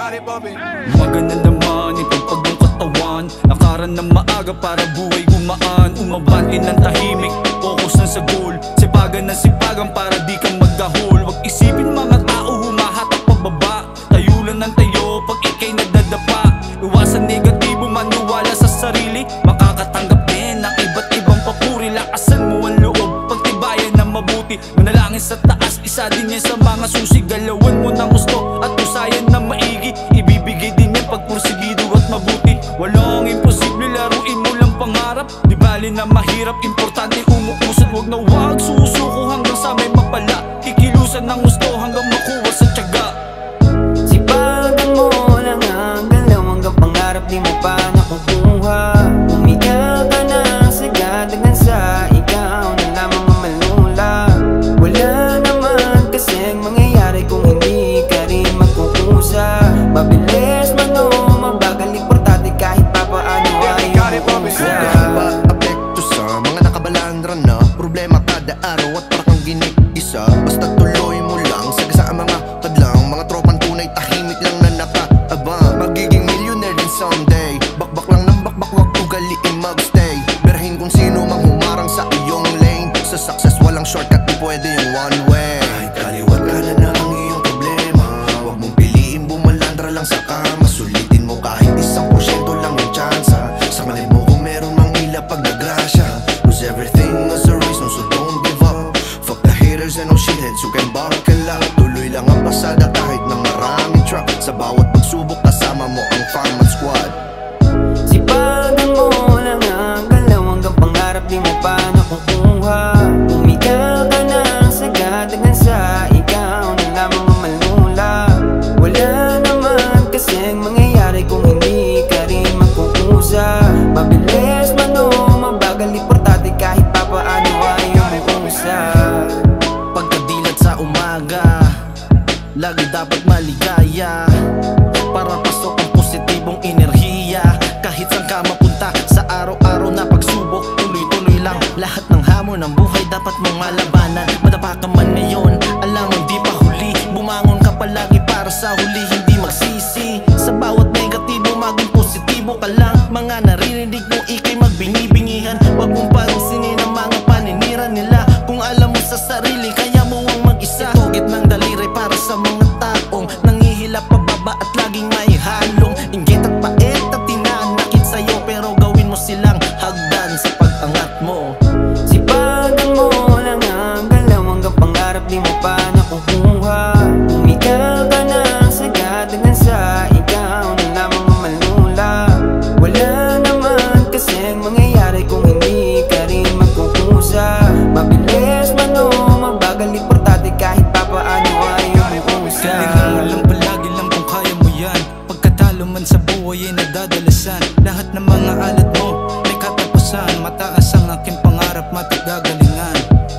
Maganda naman itong pagong katawan, lakaran ng maaga para buhay gumaan. Umabante ng tahimik, focus na sa goal, sipagan ng sipagan para di ka magdahol. Wag isipin mga tao humahatak pababa, tayo lang ng tayo pag ikay nagdadapa. Iwasan negatibo, maniwala sa sarili, makakatanggap din ng iba't ibang papuri. Lakasan mo ang loob, pagtibayan ng mabuti, manalangin sa taas, isa din yan sa mga susi. Galawan mo ng gusto at usayan na maigi, ibibigay din yan pag pursigido at mabuti. Walang imposible, laruin mo lang pangarap, di bali na mahirap, importante umuusad. Wag na wag susuko hanggang sa may mapala, kikilusan ng gusto hanggang makuha sa tiyaga. Sipagan mo lang ang galaw hanggang pangarap di mo pa nakukuha. Umiga ka na sagad hanggang sa ikaw na lamang ang malula. Wala naman kasing mangyayari kung hindi ka rin magkukusa. Mabilis man o mabagal, importante kahit pa paano ay umuusa. Apekto sa mga nakabalandra na problema kada araw at parang ginig-isa. Basta tuloy mo lang, sagasaan mga kadlang, mga tropang tunay tahimik lang na nakaabang. Magiging millionaire din someday, bakbak lang ng bakbak, wag ugaliin magstay. Berahin kung sino mang humarang sa iyong lane, sa success walang shortcut, di pwede yung one way. Kahit kaliwat ka na ng iyong problema, wag mong piliin bumalandra lang sa kama. Sulitin mo kahit 1% lang yung tsansa, sa malay mo kung meron mang ila pag nagrasya. Cause everything has a reason, so don't give up. Fuck the haters and no shitheads who can barkel out. Tuloy lang ang pasada kahit na maraming truck, sa bawat pagsubok kasama mo ang farm at squad. Sipagan mo lang ang galaw hanggang pangarap di mo pa nakukuha. Umiga ka na sagad hanggang sa ikaw na lamang ang malula. Wala naman kasing mangyayari kung hindi ka rin magkukusa. Mabilis man o mabagal, importante kahit pa paano ay umuusa. Pagkadilat sa umaga, lagi dapat maligaya, para pasok ang positibong enerhiya. Kahit saan ka mapunta sa araw-araw na pagsubok, tuloy-tuloy lang lahat ng hamon ng buhay dapat mong malabanan. Madapa ka man ngayon, alam mong di pa huli, bumangon ka palagi para sa huli hindi magsisi. Sa bawat negatibo maging positibo ka lang, mga naririnig mo ikay magbingi-bingihan. Wag mong pansinin ang mga paninira nila, kung alam mo sa sarili kaya mo ang mag-isa. Itugit ng daliri para sa mga taong nangihilap pababa at laging may halong inggit at pait at tinanakit sa'yo, pero gawin mo silang hagdan sa pag-angat mo. Sipagan mo lang ang galaw hanggang pangarap di mo pa nakukuha. Umiga ka na sagad hanggang sa ikaw na lamang ang malula. Wala naman kasing mangyayari kung hindi ka rin magkukusa. Mabilis man o mabagal, importante kahit pa paano ay umuusa. Galingan mo lang palagi lang kung kaya mo yan, pagkatalo man sa buhay ay nadadalasan. Lahat ng mga alat mo may katapusan, mataas ang aking pangarap, matagagalingan.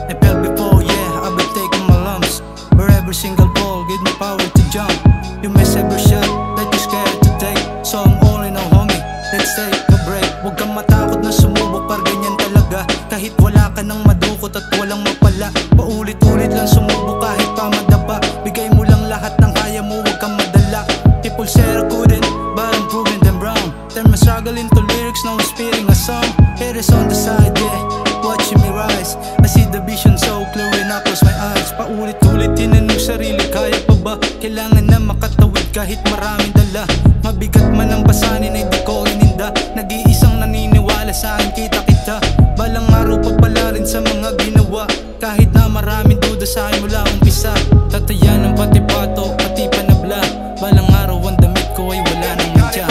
I fell before, yeah, I've been taking my lumps, but every single ball gave me power to jump. You miss every shot that you're scared to take, so I'm all in, oh homie, let's take a break. Huwag kang matakot na sumubok, par ganyan talaga. Kahit wala ka ng madukot at walang mapala, paulit-ulit lang sumubok kahit pa madapa. Bigay mo lang lahat ng kaya mo, huwag kang madala. People said I couldn't, but I'm proving them wrong. Turn my struggle into lyrics, now I'm spitting a song. Haters on the side, yeah, watching me rise. I see the vision so clear when I close my eyes. Paulit-ulit tinanong sarili, kaya pa ba? Kailangan na makatawid kahit maraming dala. Mabigat man ang basanin ay di ko ininda, nag-iisang naniniwala sa akin, kita-kita. Balang araw pa pala rin sa mga ginawa, kahit na maraming duda sa akin mula umpisa. Tatayan ng pati pato, pati panabla, balang araw ang damit ko ay wala nang mantya.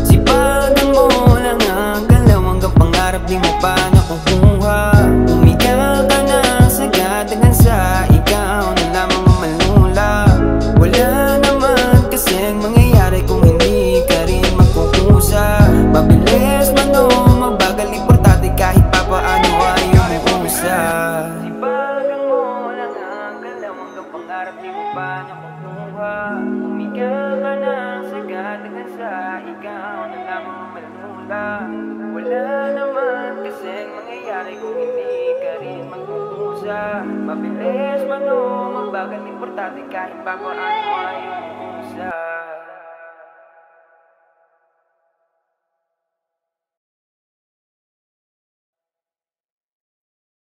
Sipagan mo lang ang galaw hanggang pangarap di mo pa nakukuha. Umiga ka na sagad hanggang sa ikaw na lamang ang malula. Wala naman kasing mangyayari kung hindi ka rin magkukusa. Mabilis man o mabagal, importante kahit pa paano ay umuusa. Sipagan mo lang ang galaw hanggang pangarap di mo pa nakukuha. Umiga ka na sagad hanggang sa ikaw na lamang ang malula. Wala naman kasing mangyayari kung hindi ka rin magkukusa. Mabilis man o mabagal, importante kahit pa paano ay umuusa.